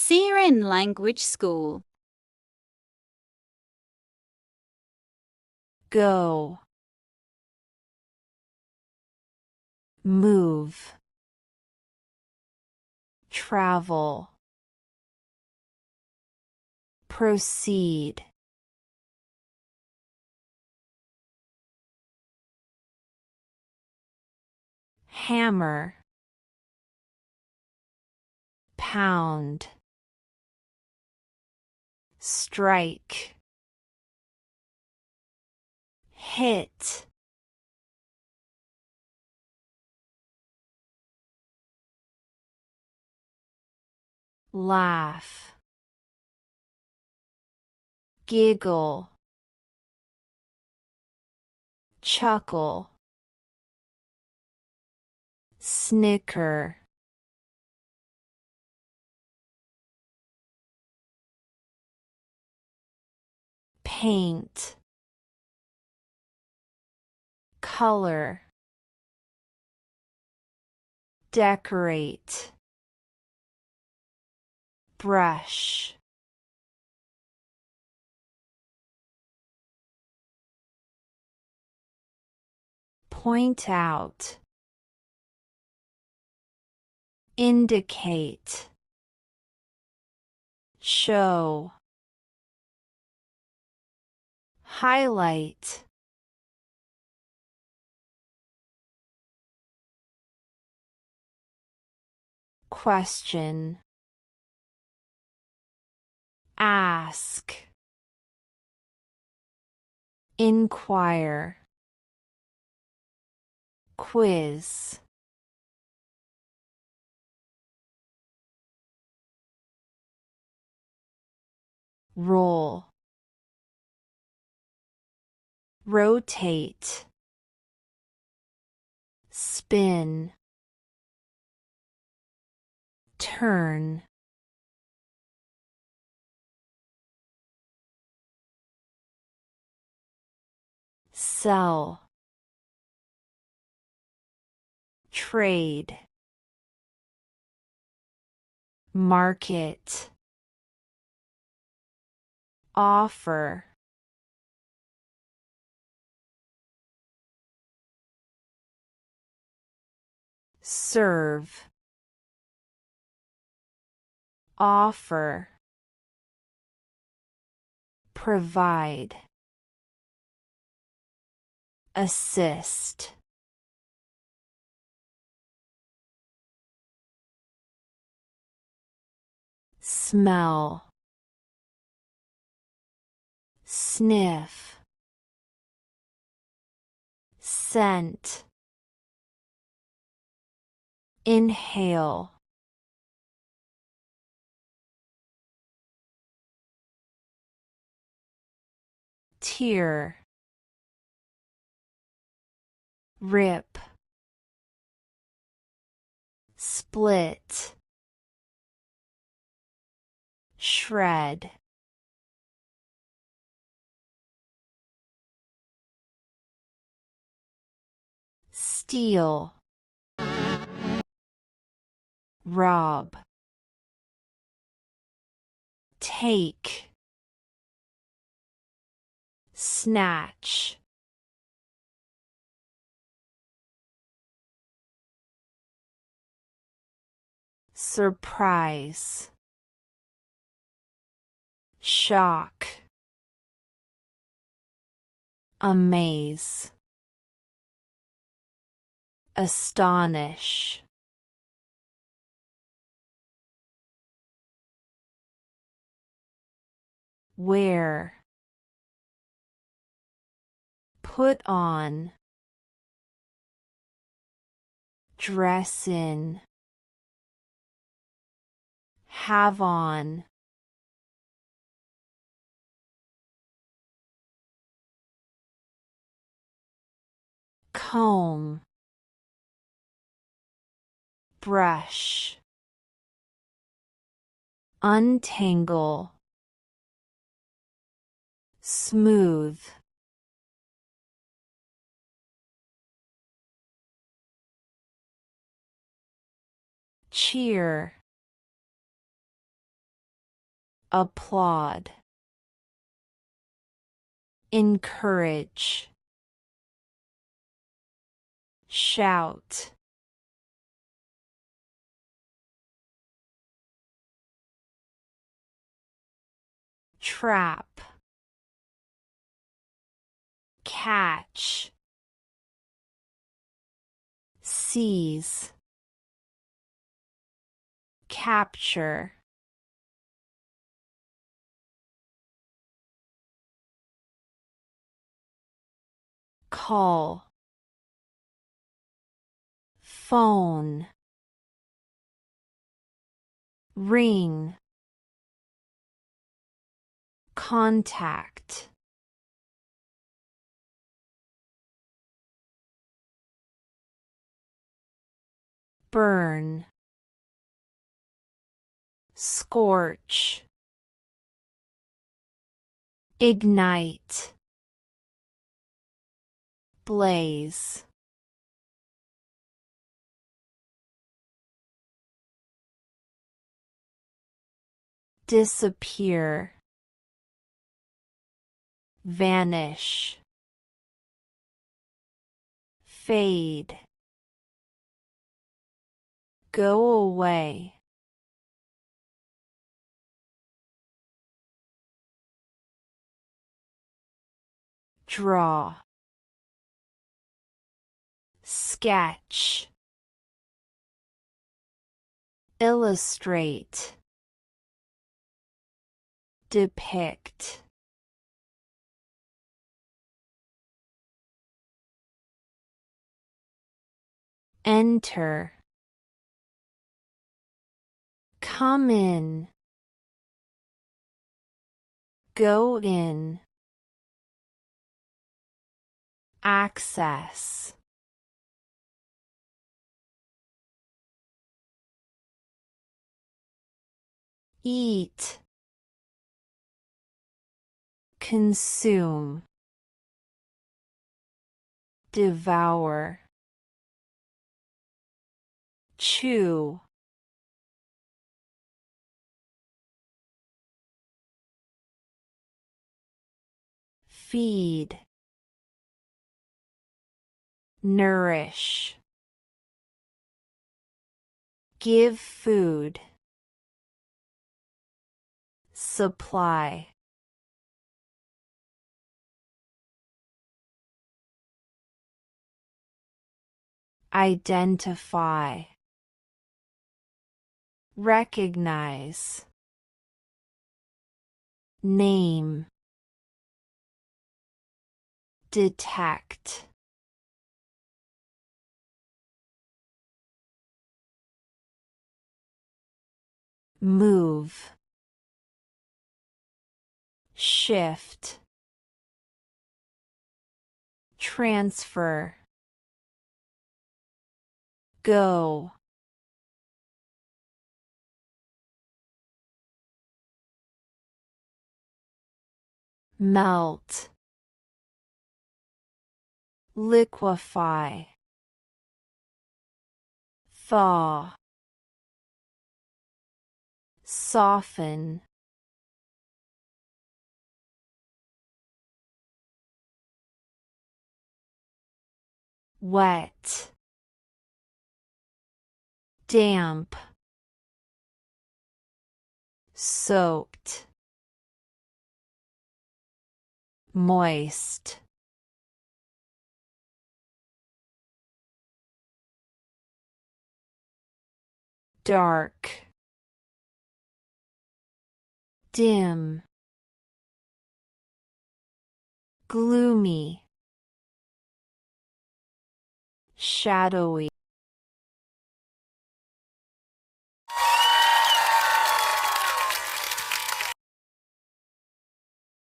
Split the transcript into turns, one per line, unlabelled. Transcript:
See you in language school.
Go. Move. Travel. Proceed. Hammer. Pound. Strike. Hit. Laugh. Giggle. Chuckle. Snicker. Paint. Color. Decorate. Brush. Point out. Indicate. Show. Highlight. Question. Ask. Inquire. Quiz. Roll. Rotate. Spin. Turn. Sell. Trade. Market. Offer. Serve. Offer. Provide. Assist. Smell. Sniff. Scent. Inhale. Tear. Rip. Split. Shred. Steal. Rob. Take. Snatch. Surprise. Shock. Amaze. Astonish. Wear. Put on. Dress in. Have on. Comb. Brush. Untangle. Smooth. Cheer. applaud, encourage, shout, trap, catch, seize, capture, call, phone, ring, contact, burn, scorch, ignite, blaze, disappear, vanish, fade, go away, draw, sketch, illustrate, depict, enter, come in, go in, access, eat, consume, devour, chew, feed, nourish, give food, supply, identify, recognize, name, detect, move, shift, transfer, go, melt, liquefy, thaw, soften, wet, damp, soaked, moist, dark, dim, gloomy, shadowy.